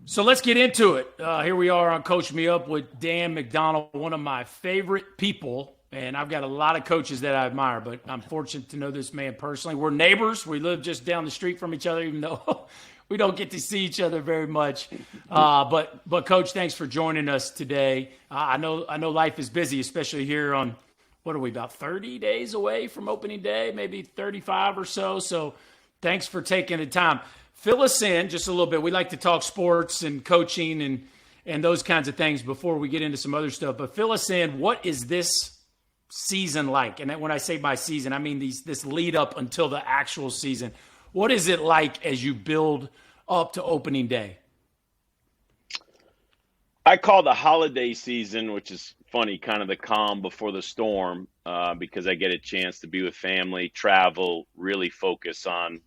So let's get into it. Here we are on Coach Me Up with Dan McDonnell, one of my favorite people. And I've got a lot of coaches that I admire, but I'm fortunate to know this man personally. We're neighbors. We live just down the street from each other, even though we don't get to see each other very much. But Coach, thanks for joining us today. I know life is busy, especially here on, what are we, about 30 days away from opening day, maybe 35 or so. So thanks for taking the time. Fill us in just a little bit. We like to talk sports and coaching and those kinds of things before we get into some other stuff. But fill us in. What is this season like? And when I say by season, I mean this lead up until the actual season. What is it like as you build up to opening day? I call the holiday season, which is funny, kind of the calm before the storm, because I get a chance to be with family, travel, really focus on,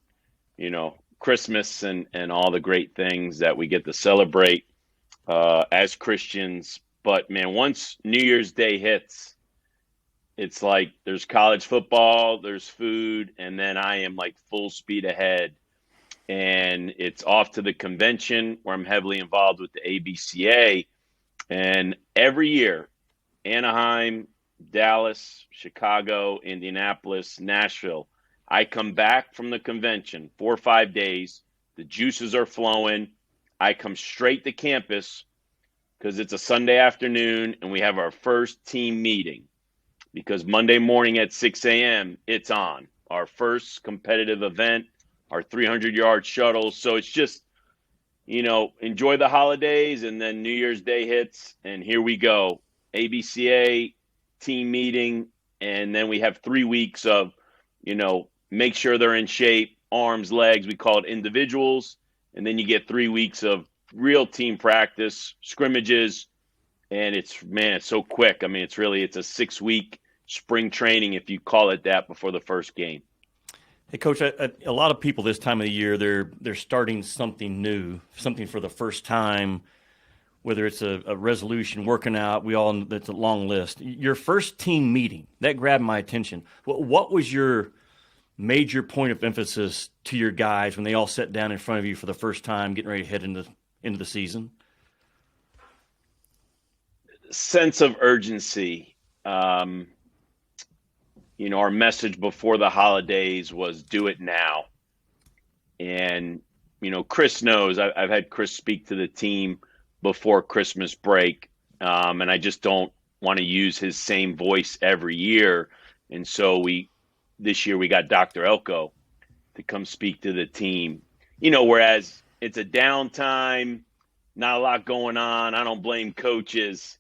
Christmas and all the great things that we get to celebrate as Christians. But man, once New Year's Day hits, it's like there's college football, there's food, and then I am like full speed ahead. And it's off to the convention where I'm heavily involved with the ABCA. And every year, Anaheim, Dallas, Chicago, Indianapolis, Nashville, I come back from the convention 4 or 5 days. The juices are flowing. I come straight to campus because it's a Sunday afternoon and we have our first team meeting. Because Monday morning at 6 a.m., it's on. Our first competitive event, our 300-yard shuttle. So it's just, enjoy the holidays, and then New Year's Day hits, and here we go. ABCA team meeting, and then we have 3 weeks of, make sure they're in shape, arms, legs. We call it individuals. And then you get 3 weeks of real team practice, scrimmages, and it's so quick. I mean, it's a 6-week spring training, if you call it that, before the first game. Hey, Coach, a lot of people this time of the year, they're starting something new, something for the first time, whether it's a resolution, working out, it's a long list. Your first team meeting, that grabbed my attention. What was your major point of emphasis to your guys when they all sat down in front of you for the first time, getting ready to head into the season? Sense of urgency. Our message before the holidays was do it now. And, Chris knows I've had Chris speak to the team before Christmas break. And I just don't want to use his same voice every year. And so this year we got Dr. Elko to come speak to the team, whereas it's a downtime, not a lot going on. I don't blame coaches.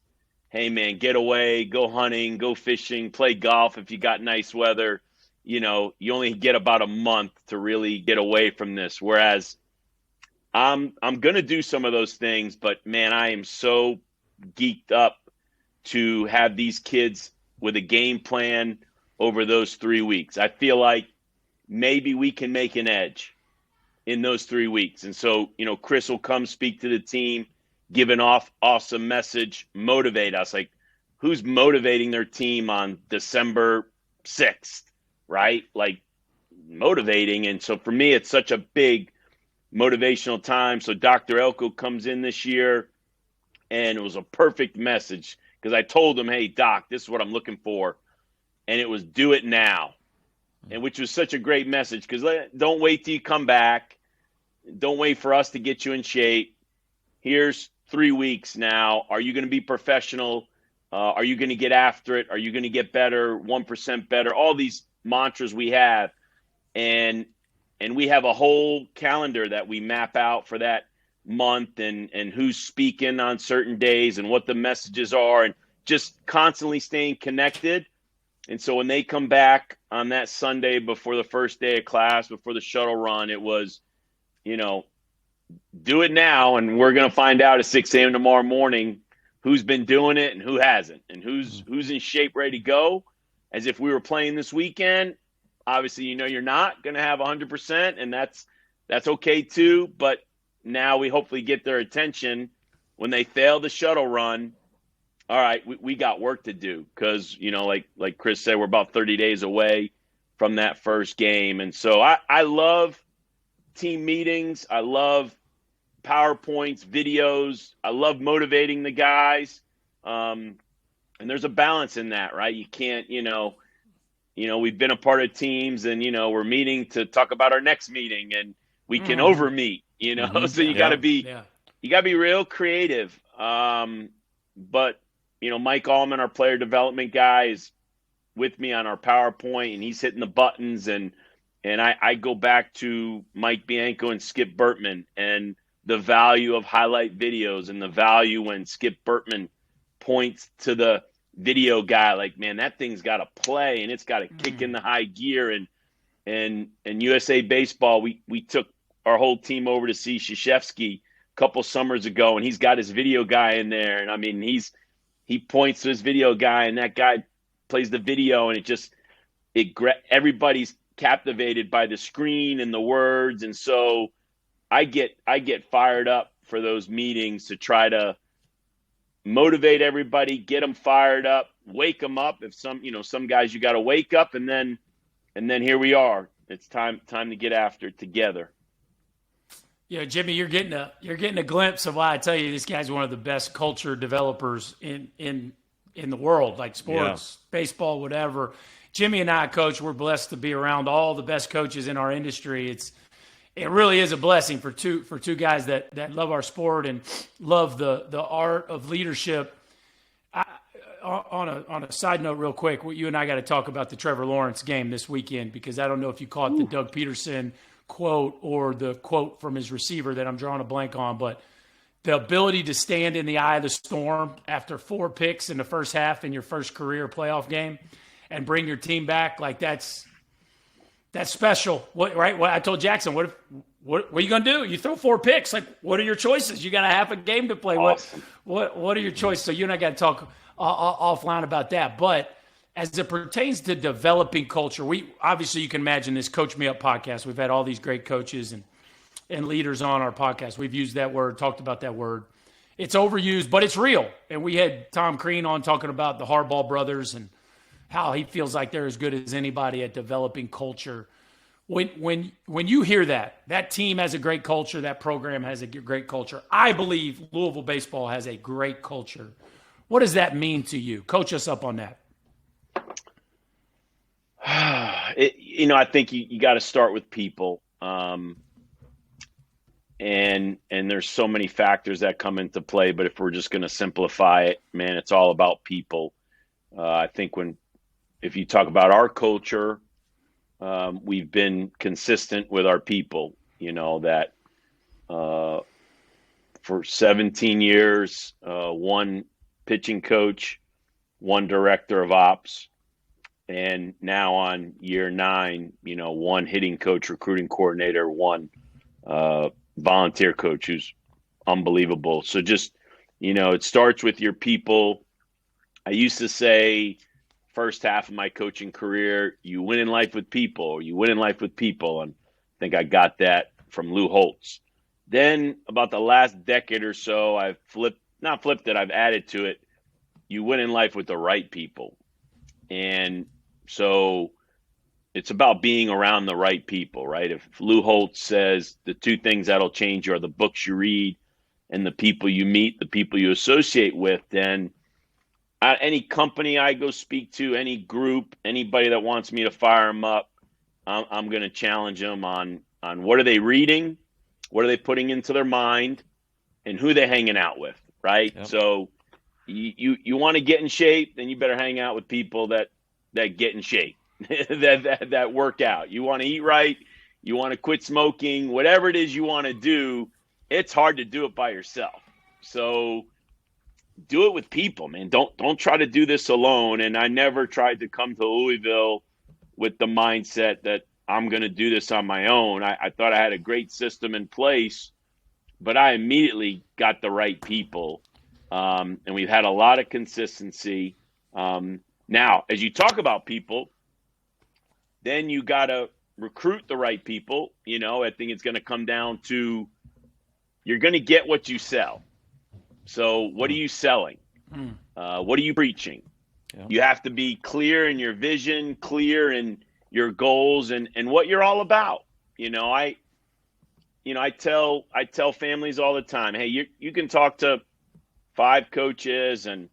Hey, man, get away, go hunting, go fishing, play golf if you got nice weather. You only get about a month to really get away from this. Whereas I'm going to do some of those things, but, man, I am so geeked up to have these kids with a game plan over those 3 weeks. I feel like maybe we can make an edge in those 3 weeks. And so, Chris will come speak to the team, give an awesome message, motivate us. Like, who's motivating their team on December 6th, right? Like, motivating. And so for me, it's such a big motivational time. So Dr. Elko comes in this year, and it was a perfect message because I told him, hey, Doc, this is what I'm looking for. And it was do it now, and which was such a great message because don't wait till you come back. Don't wait for us to get you in shape. Here's 3 weeks now. Are you going to be professional? Are you going to get after it? Are you going to get better, 1% better? All these mantras we have. And we have a whole calendar that we map out for that month and who's speaking on certain days and what the messages are and just constantly staying connected. And so when they come back on that Sunday before the first day of class, before the shuttle run, it was, do it now. And we're going to find out at 6 a.m. tomorrow morning who's been doing it and who hasn't and who's in shape, ready to go. As if we were playing this weekend. Obviously, you're not going to have 100%, and that's okay too. But now we hopefully get their attention when they fail the shuttle run. All right, we got work to do because, like Chris said, we're about 30 days away from that first game. And so I love team meetings. I love PowerPoints, videos. I love motivating the guys. And there's a balance in that, right? You can't, we've been a part of teams and, we're meeting to talk about our next meeting and we can over meet, so you gotta be real creative. But, Mike Allman, our player development guy, is with me on our PowerPoint and he's hitting the buttons and I go back to Mike Bianco and Skip Bertman and the value of highlight videos and the value when Skip Bertman points to the video guy, like, man, that thing's got to play and it's got to kick in the high gear. And USA Baseball, we took our whole team over to see Krzyzewski a couple summers ago, and he's got his video guy in there. And I mean, he points to his video guy, and that guy plays the video, and everybody's captivated by the screen and the words. And so I get fired up for those meetings to try to motivate everybody, get them fired up, wake them up. If some guys you got to wake up, and then here we are. It's time to get after it together. Yeah, Jimmy, you're getting a glimpse of why I tell you this guy's one of the best culture developers in the world, like sports, baseball, whatever. Jimmy and I, Coach, we're blessed to be around all the best coaches in our industry. It really is a blessing for two guys that love our sport and love the art of leadership. On a side note, real quick, you and I got to talk about the Trevor Lawrence game this weekend, because I don't know if you caught the Doug Peterson quote or the quote from his receiver that I'm drawing a blank on, but the ability to stand in the eye of the storm after 4 picks in the first half in your first career playoff game and bring your team back, like that's special. What I told Jackson, what are you going to do? You throw 4 picks. Like, what are your choices? You got a half a game to play. Awesome. What are your choices? So you and I got to talk offline about that. But as it pertains to developing culture, obviously you can imagine this Coach Me Up podcast. We've had all these great coaches and leaders on our podcast. We've used that word, talked about that word. It's overused, but it's real. And we had Tom Crean on talking about the Harbaugh brothers and how he feels like they're as good as anybody at developing culture. When you hear that team has a great culture, that program has a great culture, I believe Louisville baseball has a great culture. What does that mean to you? Coach us up on that. I think you got to start with people. And there's so many factors that come into play, but if we're just going to simplify it, man, it's all about people. I think if you talk about our culture, we've been consistent with our people, that for 17 years, one pitching coach, one director of ops, and now on year 9, one hitting coach, recruiting coordinator, one volunteer coach who's unbelievable. So just, it starts with your people. I used to say, first half of my coaching career, you win in life with people, or you win in life with people. And I think I got that from Lou Holtz. Then about the last decade or so, I've I've added to it. You win in life with the right people. And so it's about being around the right people, right? If Lou Holtz says the 2 things that'll change you are the books you read and the people you meet, the people you associate with, then any company I go speak to, any group, anybody that wants me to fire them up, I'm going to challenge them on what are they reading, what are they putting into their mind, and who they hanging out with, right? Yep. So you want to get in shape, then you better hang out with people that get in shape, that work out. You want to eat right, you want to quit smoking, whatever it is you want to do, it's hard to do it by yourself. So do it with people, man. Don't try to do this alone. And I never tried to come to Louisville with the mindset that I'm going to do this on my own. I thought I had a great system in place, but I immediately got the right people. And we've had a lot of consistency. Now, as you talk about people, then you got to recruit the right people. I think it's going to come down to you're going to get what you sell. So what are you selling? What are you preaching? Yeah. You have to be clear in your vision, clear in your goals and what you're all about. I tell families all the time, hey, you can talk to 5 coaches and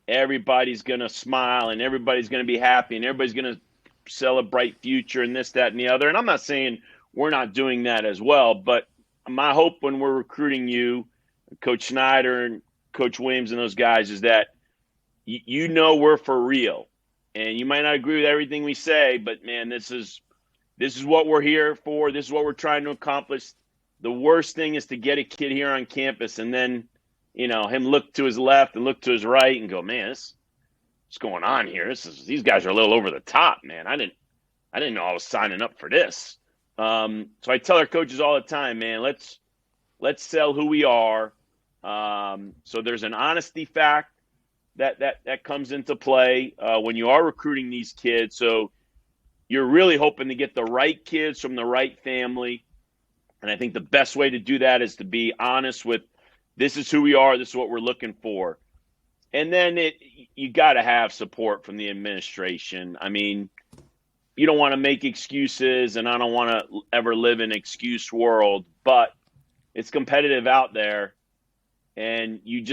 everybody's going to smile and everybody's going to be happy and everybody's going to sell a bright future and this, that, and the other. And I'm not saying we're not doing that as well, but my hope when we're recruiting you, Coach Snyder and Coach Williams and those guys, is that we're for real. And you might not agree with everything we say, but man, this is what we're here for. This is what we're trying to accomplish. The worst thing is to get a kid here on campus and then, him look to his left and look to his right and go, man, what's going on here? These guys are a little over the top, man. I didn't know I was signing up for this. So I tell our coaches all the time, man, let's sell who we are. So there's an honesty fact that comes into play when you are recruiting these kids. So you're really hoping to get the right kids from the right family. And I think the best way to do that is to be honest with, this is who we are, this is what we're looking for. And then you got to have support from the administration. I mean, you don't want to make excuses, and I don't want to ever live in an excuse world, but it's competitive out there. And you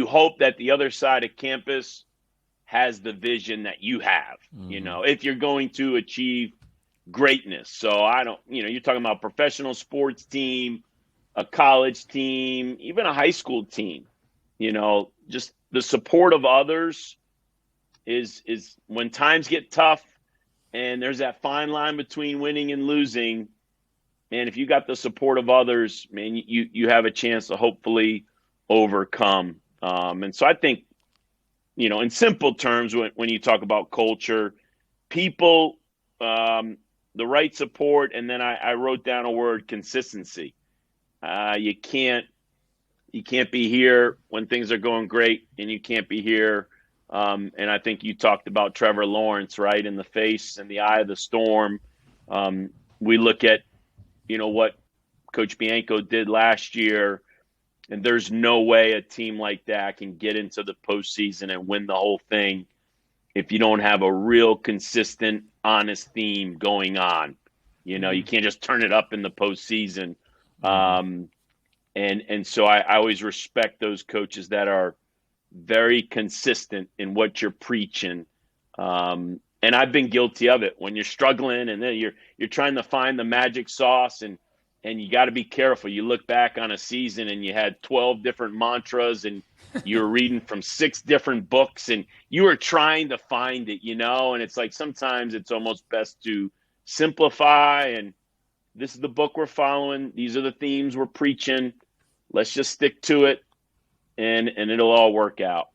hope that the other side of campus has the vision that you have, if you're going to achieve greatness. So you're talking about a professional sports team, a college team, even a high school team, just the support of others is when times get tough and there's that fine line between winning and losing. And if you got the support of others, man, you have a chance to hopefully overcome. And so I think, in simple terms, when you talk about culture, people, the right support, and then I wrote down a word, consistency. You can't be here when things are going great, and you can't be here. And I think you talked about Trevor Lawrence, right, in the face and the eye of the storm. We look at, what Coach Bianco did last year, and there's no way a team like that can get into the postseason and win the whole thing if you don't have a real consistent, honest theme going on. You can't just turn it up in the postseason. And so I always respect those coaches that are very consistent in what you're preaching. And I've been guilty of it when you're struggling and then you're trying to find the magic sauce and you got to be careful. You look back on a season and you had 12 different mantras and you were reading from 6 different books and you were trying to find it, and it's like sometimes it's almost best to simplify, and this is the book we're following. These are the themes we're preaching. Let's just stick to it and it'll all work out.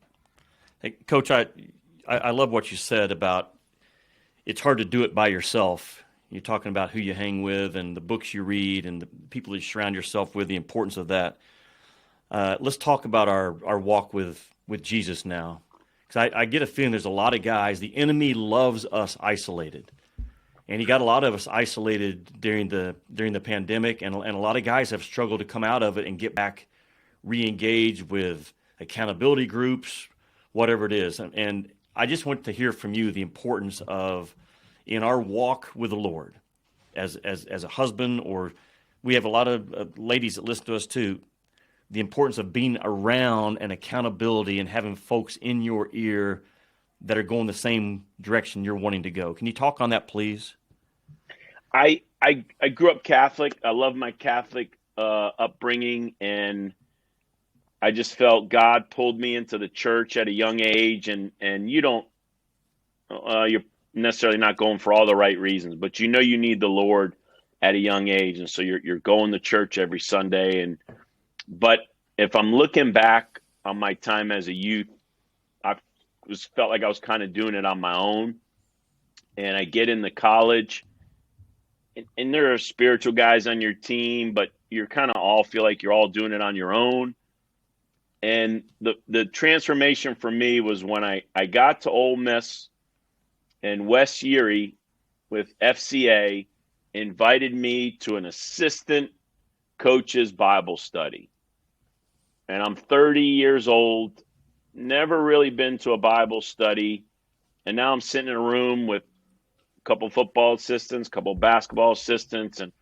Hey, Coach, I love what you said about it's hard to do it by yourself. You're talking about who you hang with and the books you read and the people you surround yourself with, the importance of that. Let's talk about our walk with Jesus now. Because I get a feeling there's a lot of guys, the enemy loves us isolated. And he got a lot of us isolated during the pandemic, and a lot of guys have struggled to come out of it and get back re-engaged with accountability groups, whatever it is. And I just want to hear from you the importance of, in our walk with the Lord, as a husband, or we have a lot of ladies that listen to us too, the importance of being around and accountability and having folks in your ear that are going the same direction you're wanting to go. Can you talk on that, please? I grew up Catholic. I love my Catholic upbringing, and I just felt God pulled me into the church at a young age, and you're necessarily not going for all the right reasons, but you need the Lord at a young age, and so you're going to church every Sunday. But if I'm looking back on my time as a youth, felt like I was kind of doing it on my own, and I get into college, and there are spiritual guys on your team, but you're kind of all feel like you're all doing it on your own. And the transformation for me was when I got to Ole Miss, and Wes Erie with FCA invited me to an assistant coach's Bible study. And I'm 30 years old, never really been to a Bible study. And now I'm sitting in a room with a couple football assistants, a couple basketball assistants, and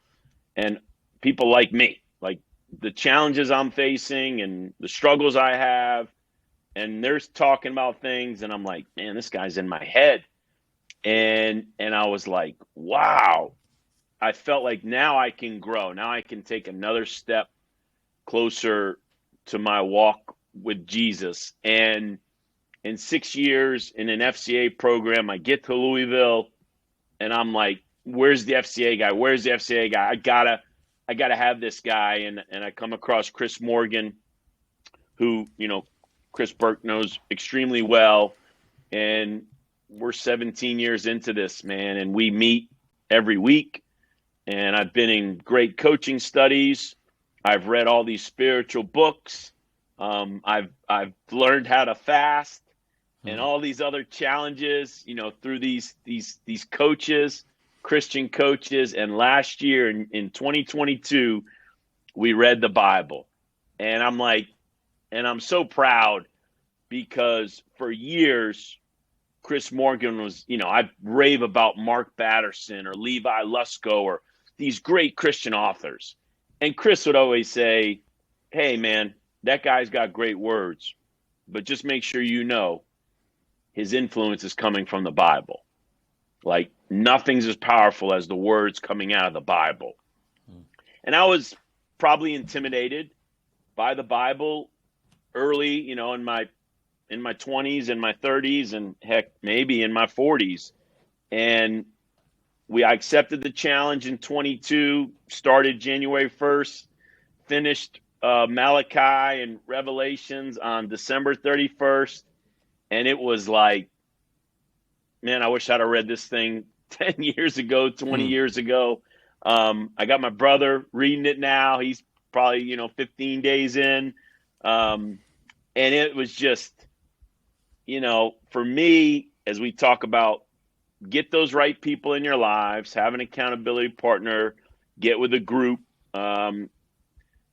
and people like me, like the challenges I'm facing and the struggles I have, and they're talking about things, and I'm like, man, this guy's in my head. And I was like, wow, I felt like now I can grow. Now I can take another step closer to my walk with Jesus. And in 6 years in an FCA program, I get to Louisville and I'm like, where's the FCA guy? Where's the FCA guy? I gotta have this guy. And I come across Chris Morgan, who, Chris Burke knows extremely well. And we're 17 years into this, man. And we meet every week. And I've been in great coaching studies. I've read all these spiritual books. I've learned how to fast and all these other challenges, through these coaches, Christian coaches. And last year in 2022, we read the Bible. And I'm so proud because for years, Chris Morgan was, I rave about Mark Batterson or Levi Lusko or these great Christian authors. And Chris would always say, hey, man, that guy's got great words, but just make sure his influence is coming from the Bible. Like nothing's as powerful as the words coming out of the Bible. And I was probably intimidated by the Bible early, in my 20s and my 30s and heck, maybe in my 40s. And I accepted the challenge in 22, started January 1st, finished Malachi and Revelations on December 31st. And it was like, man, I wish I'd have read this thing 10 years ago, 20 years ago. I got my brother reading it now. He's probably, 15 days in. And it was just, for me, as we talk about, get those right people in your lives, have an accountability partner, get with a group, and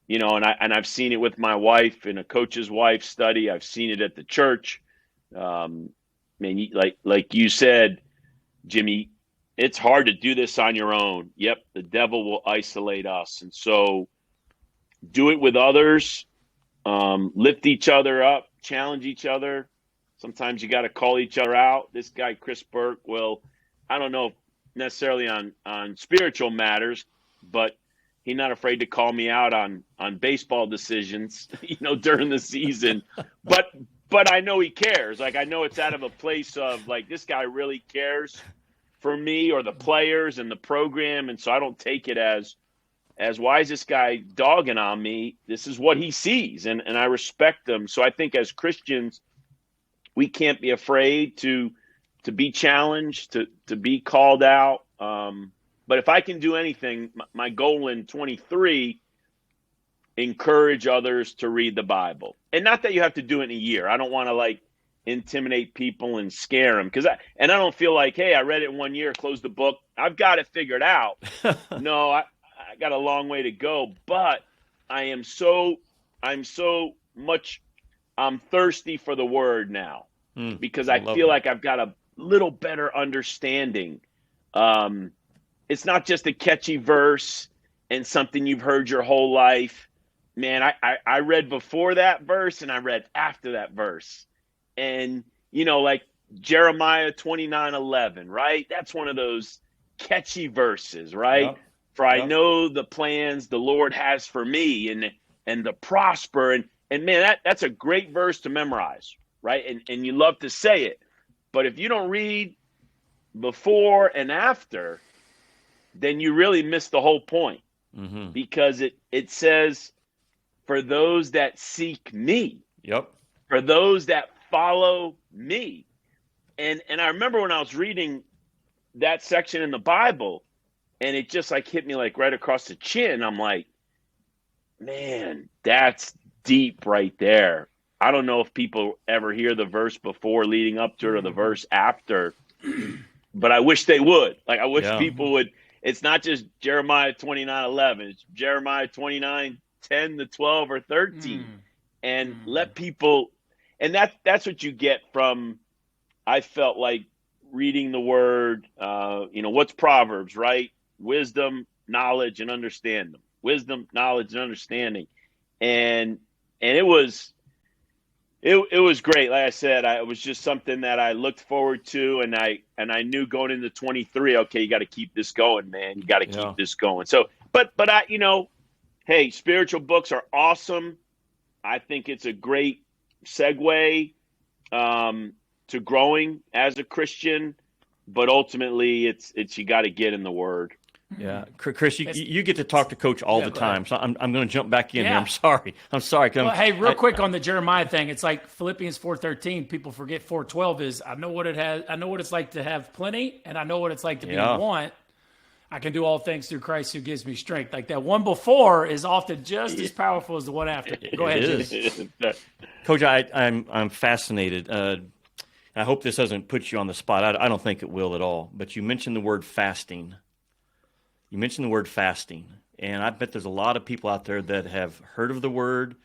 I've seen it with my wife in a coach's wife study. I've seen it at the church. Like you said, Jimmy, it's hard to do this on your own. Yep, the devil will isolate us. And so do it with others, lift each other up, challenge each other. Sometimes you got to call each other out. This guy, Chris Burke, I don't know necessarily on spiritual matters, but he's not afraid to call me out on baseball decisions, during the season. But I know he cares. Like, I know it's out of a place of like, this guy really cares for me or the players and the program. And so I don't take it as why is this guy dogging on me? This is what he sees. And I respect him. So I think as Christians, we can't be afraid to be challenged, to be called out. But if I can do anything, my goal in 23, encourage others to read the Bible. And not that you have to do it in a year. I don't want to intimidate people and scare them. I don't feel like, hey, I read it in 1 year, close the book. I've got it figured out. No, I got a long way to go, but I'm thirsty for the word now because I feel like I've got a little better understanding. It's not just a catchy verse and something you've heard your whole life. Man, I read before that verse and I read after that verse. And, like Jeremiah 29:11, right? That's one of those catchy verses, right? Yep. For I know the plans the Lord has for me and to prosper. And man, that's a great verse to memorize, right? And you love to say it. But if you don't read before and after, then you really miss the whole point. Mm-hmm. Because it says, for those that seek me. Yep. For those that follow me. And I remember when I was reading that section in the Bible, and it just hit me right across the chin. I'm like, man, that's deep right there. I don't know if people ever hear the verse before leading up to it or the verse after, but I wish they would. I wish people would. It's not just Jeremiah 29:11. It's Jeremiah 29:10 to 12 or 13. And let people, and that's what you get from, I felt like reading the word, what's Proverbs, right? Wisdom, knowledge, and understand them. Wisdom, knowledge, and understanding. And it was great. Like I said, it was just something that I looked forward to, and I knew going into 23, okay, you got to keep this going, man. You got to keep this going. So, but I, hey, spiritual books are awesome. I think it's a great segue to growing as a Christian, but ultimately it's you got to get in the Word. Yeah, Chris, you get to talk to Coach all the time, so I'm going to jump back in here. I'm sorry. Well, hey, quick on the Jeremiah thing. It's like Philippians 4:13. People forget 4:12 is I know what it's like to have plenty, and I know what it's like to be in want. I can do all things through Christ who gives me strength. Like that one before is often just as powerful as the one after. Go ahead, Jimmy. Coach. I'm fascinated. I hope this doesn't put you on the spot. I don't think it will at all. But you mentioned the word fasting. And I bet there's a lot of people out there that have heard of the word.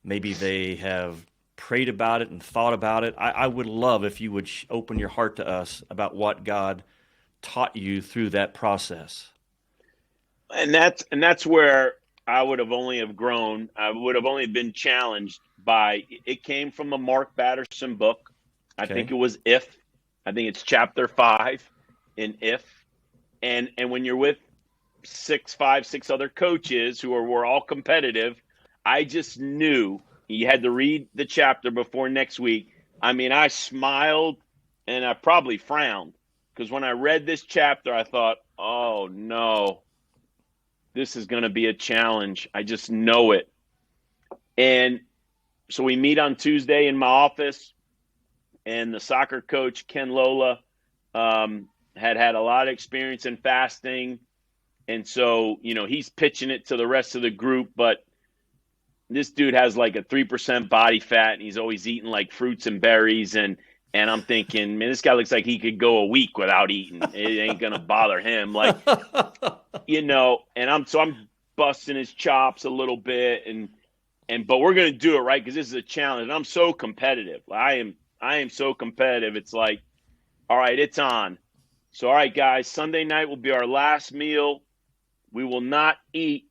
Maybe they have prayed about it and thought about it. I would love if you would open your heart to us about what God taught you through that process. And that's where I would have only have grown. I would have only been challenged by it. Came from a Mark Batterson book. I think it was If. I think it's chapter 5 in If. And when you're with 6 other coaches who were all competitive, I just knew you had to read the chapter before next week. I mean, I smiled and I probably frowned because when I read this chapter, I thought, oh no, this is going to be a challenge. I just know it. And so we meet on Tuesday in my office, and the soccer coach, Ken Lola, had a lot of experience in fasting. And so, he's pitching it to the rest of the group, but this dude has like a 3% body fat and he's always eating like fruits and berries. And I'm thinking, man, this guy looks like he could go a week without eating. It ain't going to bother him. Like, and I'm busting his chops a little bit but we're going to do it right. Cause this is a challenge. And I'm so competitive. I am so competitive. It's like, all right, it's on. So, all right, guys, Sunday night will be our last meal. We will not eat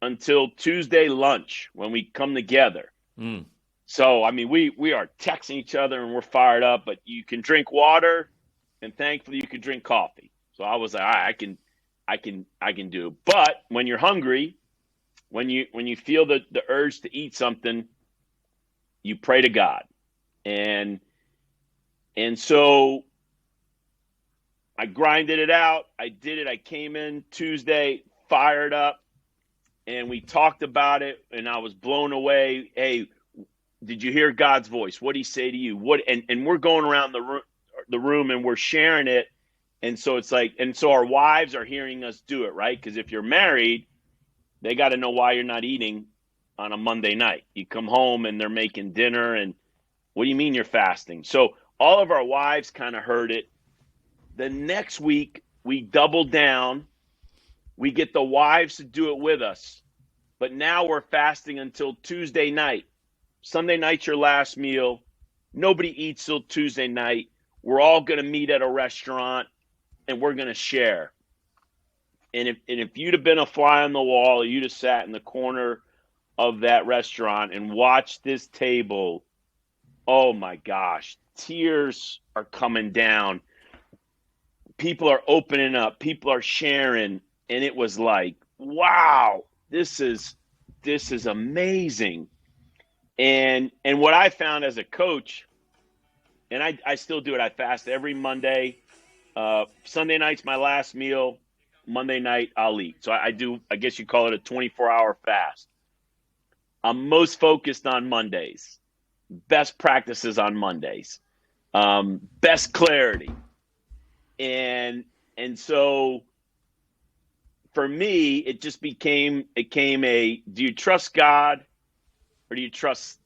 until Tuesday lunch when we come together. So, I mean, we are texting each other and we're fired up, but you can drink water and thankfully you can drink coffee. So I was like, all right, I can do it. But when you're hungry, when you feel the urge to eat something, you pray to God. And so I grinded it out. I did it. I came in Tuesday, fired up, and we talked about it, and I was blown away. Hey, did you hear God's voice? What did he say to you? And we're going around the room and we're sharing it. And so it's like, and so our wives are hearing us do it, right? Because if you're married, they got to know why you're not eating on a Monday night. You come home and they're making dinner, and what do you mean you're fasting? So all of our wives kind of heard it. The next week, we double down. We get the wives to do it with us. But now we're fasting until Tuesday night. Sunday night's your last meal. Nobody eats till Tuesday night. We're all going to meet at a restaurant, and we're going to share. And if you'd have been a fly on the wall, or you'd have sat in the corner of that restaurant and watched this table, oh, my gosh, tears are coming down. People are opening up. People are sharing. And it was like, wow, this is amazing. And what I found as a coach, and I still do it, I fast every Monday. Sunday night's my last meal. Monday night, I'll eat. So I guess you call it a 24-hour fast. I'm most focused on Mondays. Best practices on Mondays. Best clarity. And so for me, it just became a, do you trust God or do you trust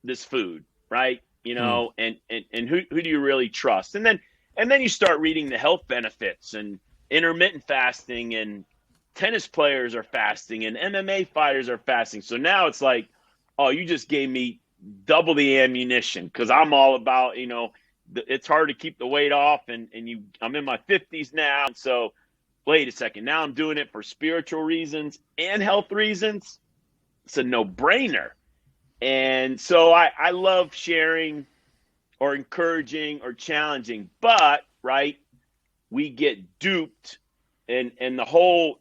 this food, right? And who do you really trust? And then you start reading the health benefits, and intermittent fasting, and tennis players are fasting, and MMA fighters are fasting. So now it's like, oh, you just gave me double the ammunition, because I'm all about, it's hard to keep the weight off, and I'm in my 50s now. So, wait a second, now I'm doing it for spiritual reasons and health reasons. It's a no-brainer. And so I love sharing or encouraging or challenging, but, right, we get duped and the whole,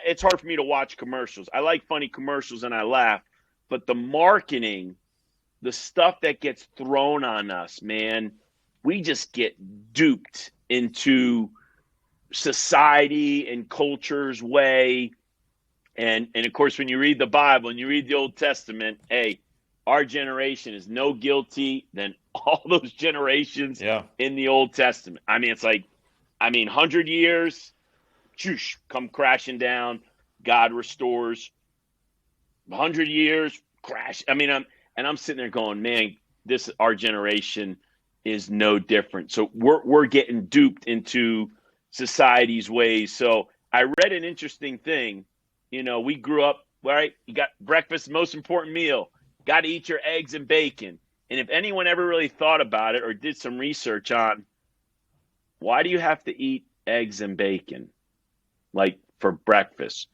it's hard for me to watch commercials. I like funny commercials and I laugh, but the marketing, the stuff that gets thrown on us, man, we just get duped into society and culture's way. And of course, when you read the Bible and you read the Old Testament, hey, our generation is no guilty than all those generations in the Old Testament. I mean, it's like, 100 years, choosh, come crashing down. God restores. 100 years, crash. I mean, I'm sitting there going, man, our generation is no different. So we're getting duped into society's ways. So I read an interesting thing. We grew up, right? You got breakfast, most important meal. Got to eat your eggs and bacon. And if anyone ever really thought about it or did some research on why do you have to eat eggs and bacon, like for breakfast?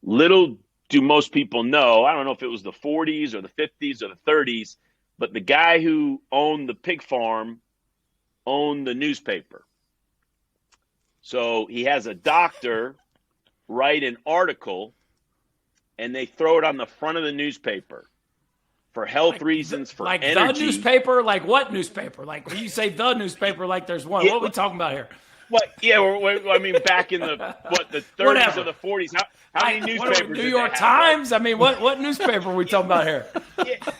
Little do most people know, I don't know if it was the 40s or the 50s or the 30s, but the guy who owned the pig farm owned the newspaper. So he has a doctor write an article and they throw it on the front of the newspaper. For health reasons, for like energy. The newspaper? Like what newspaper? Like when you say the newspaper, like there's one. What are we talking about here? What? Yeah, I mean, back in the 30s or the 40s. How many newspapers? New York Times? I mean, what newspaper are we talking about here?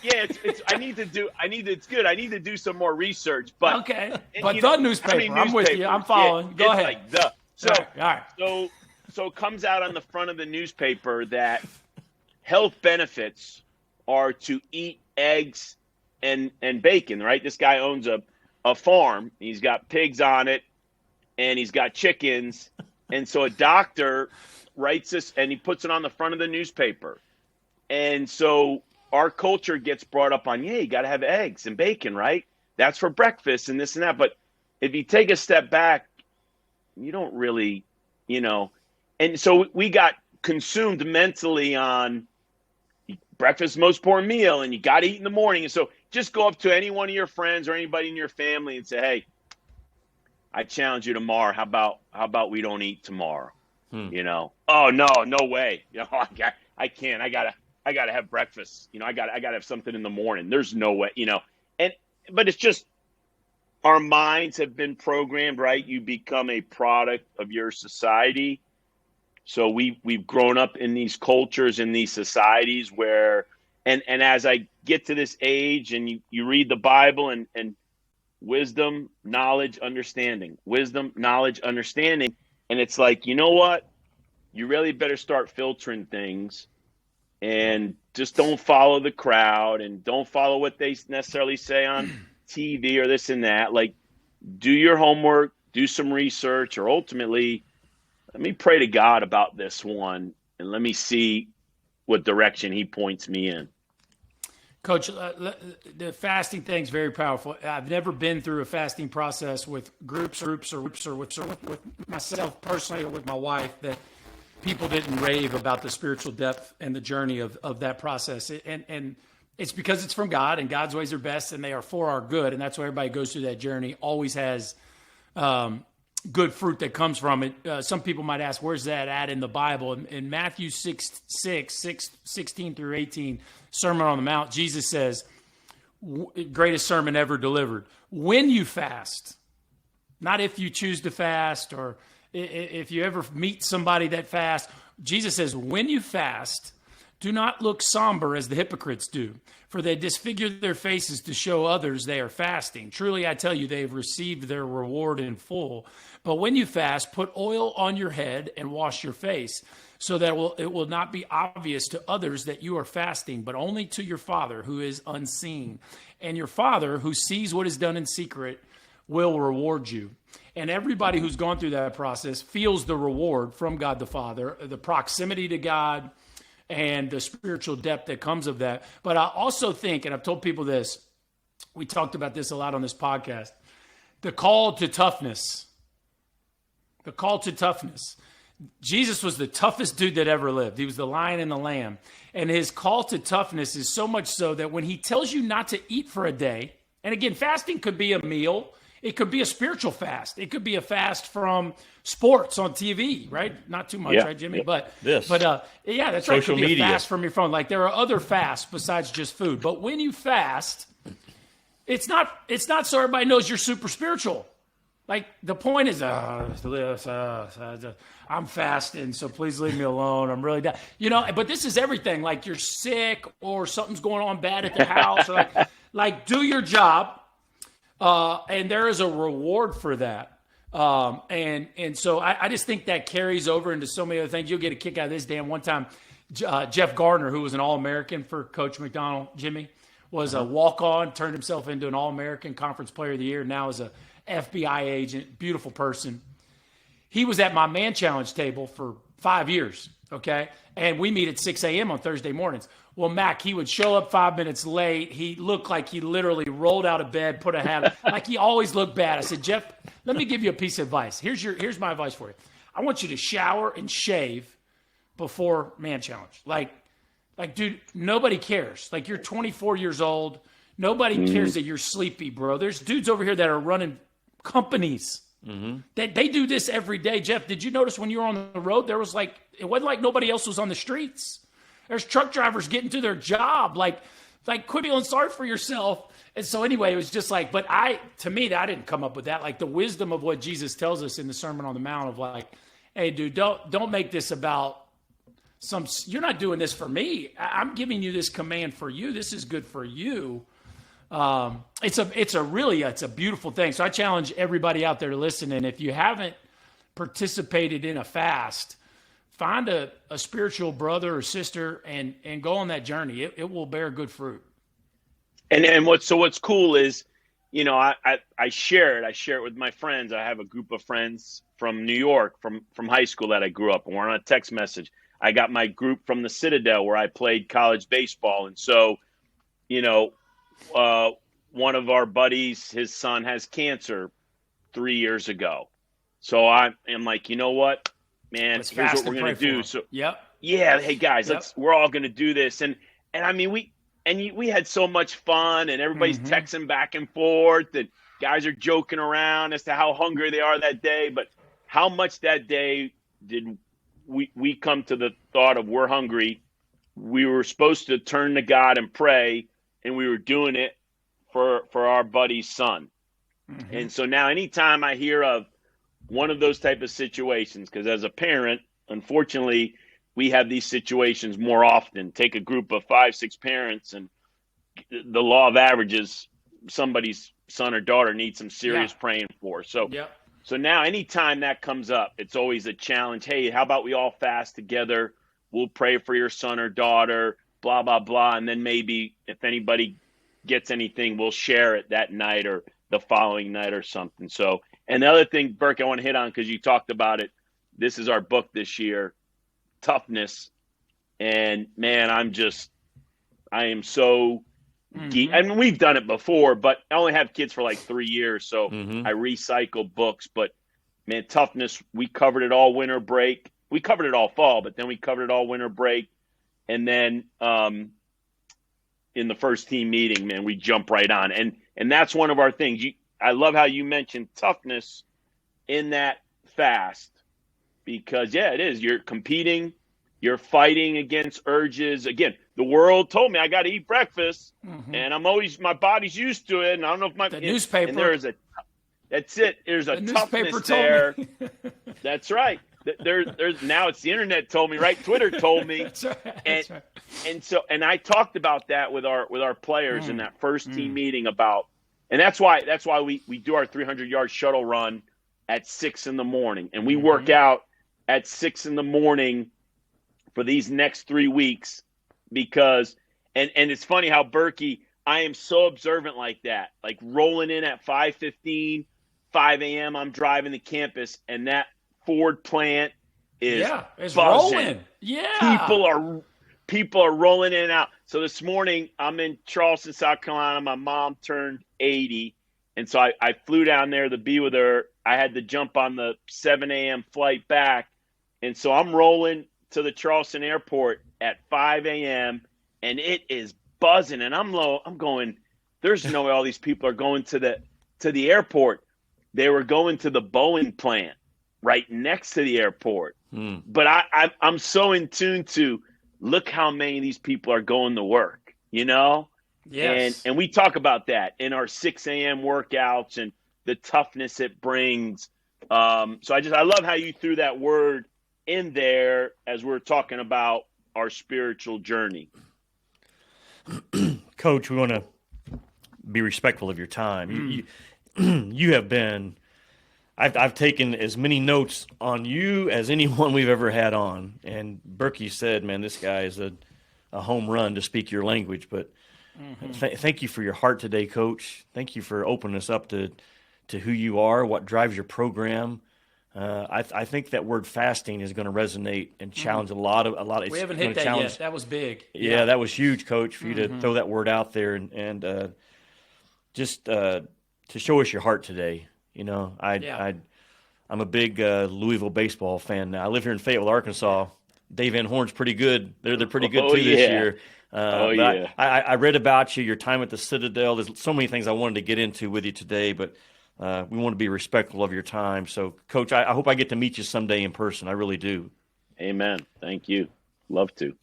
Yeah. It's good. I need to do some more research. But okay. But the newspaper. I'm with you. I'm following. Go ahead. Like the. So all right. So it comes out on the front of the newspaper that health benefits are to eat eggs and bacon, right? This guy owns a farm. He's got pigs on it, and he's got chickens. And so a doctor writes this, and he puts it on the front of the newspaper. And so our culture gets brought up on, you got to have eggs and bacon, right? That's for breakfast and this and that. But if you take a step back, you don't really, And so we got consumed mentally on breakfast, most important meal, and you got to eat in the morning. And so just go up to any one of your friends or anybody in your family and say, hey, I challenge you tomorrow. How about we don't eat tomorrow? Oh, no way. I can't. I gotta have breakfast. I gotta have something in the morning. There's no way, but it's just our minds have been programmed, right? You become a product of your society. So we've grown up in these cultures, in these societies where, and as I get to this age and you read the Bible and wisdom, knowledge, understanding, and it's like, you know what? You really better start filtering things and just don't follow the crowd and don't follow what they necessarily say on TV or this and that. Like, do your homework, do some research, or ultimately, let me pray to God about this one and let me see what direction he points me in. Coach, the fasting thing is very powerful. I've never been through a fasting process with groups or with myself personally or with my wife that people didn't rave about the spiritual depth and the journey of that process. And it's because it's from God, and God's ways are best and they are for our good. And that's why everybody goes through that journey, always has good fruit that comes from it. Some people might ask, where's that at in the Bible? In Matthew 16 through 18, Sermon on the Mount, Jesus says, greatest sermon ever delivered. When you fast, not if you choose to fast or if you ever meet somebody that fasts. Jesus says, when you fast, do not look somber as the hypocrites do, for they disfigure their faces to show others they are fasting. Truly, I tell you, they have received their reward in full. But when you fast, put oil on your head and wash your face, so that it will not be obvious to others that you are fasting, but only to your Father who is unseen. And your Father who sees what is done in secret will reward you. And everybody who's gone through that process feels the reward from God the Father, the proximity to God, and the spiritual depth that comes of that. But I also think, and I've told people this, we talked about this a lot on this podcast, the call to toughness. The call to toughness. Jesus was the toughest dude that ever lived. He was the lion and the lamb. And his call to toughness is so much so that when he tells you not to eat for a day, and again, fasting could be a meal. It could be a spiritual fast. It could be a fast from sports on TV, right? Not too much, right, Jimmy? But yeah, that's right. It could be a fast from your phone. Like there are other fasts besides just food. But when you fast, it's not so everybody knows you're super spiritual. Like the point is, I'm fasting, so please leave me alone. I'm really down. But this is everything. Like you're sick or something's going on bad at the house. Or like do your job. And there is a reward for that. And so I just think that carries over into so many other things. You'll get a kick out of this, Dan. One time, Jeff Gardner, who was an All-American for Coach McDonnell, Jimmy, was a walk-on, turned himself into an All-American Conference Player of the Year, now is a FBI agent, beautiful person. He was at my Man Challenge table for 5 years, okay? And we meet at 6 a.m. on Thursday mornings. Well, Mac, he would show up 5 minutes late. He looked like he literally rolled out of bed, put a hat on. Like he always looked bad. I said, Jeff, let me give you a piece of advice. Here's my advice for you. I want you to shower and shave before Man Challenge. Like, dude, nobody cares. Like, you're 24 years old. Nobody cares that you're sleepy, bro. There's dudes over here that are running companies. That they do this every day. Jeff, did you notice when you were on the road, it wasn't like nobody else was on the streets. There's truck drivers getting to their job. Like quit feeling sorry for yourself. And so anyway, it was just like, but to me, I didn't come up with that. Like the wisdom of what Jesus tells us in the Sermon on the Mount of like, hey, dude, don't make this about you're not doing this for me. I'm giving you this command for you. This is good for you. It's a beautiful thing. So I challenge everybody out there to listen. And if you haven't participated in a fast, find a spiritual brother or sister and go on that journey. It will bear good fruit. And what's cool is, I share it with my friends. I have a group of friends from New York, from high school that I grew up, and we're on a text message. I got my group from the Citadel where I played college baseball. And so, one of our buddies, his son has cancer 3 years ago. So I'm like, you know what, man, here's what we're going to do. So hey guys, we're all going to do this. And I mean, we had so much fun and everybody's texting back and forth and guys are joking around as to how hungry they are that day. But how much that day did we come to the thought of we're hungry. We were supposed to turn to God and pray, and we were doing it for our buddy's son. And so now anytime I hear of one of those type of situations, because as a parent, unfortunately, we have these situations more often. Take a group of 5-6 parents, and the law of averages, somebody's son or daughter needs some serious praying for. So now anytime that comes up, it's always a challenge. Hey, how about we all fast together? We'll pray for your son or daughter, blah, blah, blah. And then maybe if anybody gets anything, we'll share it that night or the following night or something. So, and the other thing, Burke, I want to hit on, because you talked about it. This is our book this year, Toughness. And man, I am so geek. I mean, we've done it before, but I only have kids for like 3 years. So I recycle books, but man, Toughness, we covered it all winter break. We covered it all fall, but then we covered it all winter break. And then in the first team meeting, man, we jump right on. And that's one of our things. I love how you mentioned toughness in that fast, because it is. You're competing, you're fighting against urges. Again, the world told me I got to eat breakfast, and my body's used to it. And I don't know if the newspaper. And that's it. There's a toughness there. That's right. There's now it's the internet told me, right? Twitter told me. That's right. And so I talked about that with our players in that first team meeting about, and that's why we do our 300-yard shuttle run at 6 a.m. and we work out at 6 a.m. for these next 3 weeks, because and it's funny how Berkey, I am so observant like that, like rolling in at 5:15, 5 a.m. I'm driving to campus, and that Ford plant is buzzing. Rolling. Yeah. People are rolling in and out. So this morning I'm in Charleston, South Carolina. My mom turned 80. And so I flew down there to be with her. I had to jump on the 7 a.m. flight back. And so I'm rolling to the Charleston airport at 5 a.m. and it is buzzing. And I'm going, there's no way all these people are going to the airport. They were going to the Boeing plant right next to the airport. But I'm so in tune to look how many of these people are going to work, you know? Yes. And we talk about that in our 6 a.m. workouts and the toughness it brings. So I love how you threw that word in there as we're talking about our spiritual journey. Coach, we want to be respectful of your time. You have been I've taken as many notes on you as anyone we've ever had on. And Burke said, man, this guy is a home run to speak your language. But thank you for your heart today, Coach. Thank you for opening us up to who you are, what drives your program. I think that word fasting is going to resonate and challenge a lot of. We haven't hit that yet. That was big. Yeah, that was huge, Coach, for you to throw that word out there and just to show us your heart today. You know, I'm a big Louisville baseball fan now. I live here in Fayetteville, Arkansas. Dave Van Horn's pretty good. They're pretty good this year. I read about you, your time at the Citadel. There's so many things I wanted to get into with you today, but we want to be respectful of your time. So, Coach, I hope I get to meet you someday in person. I really do. Amen. Thank you. Love to.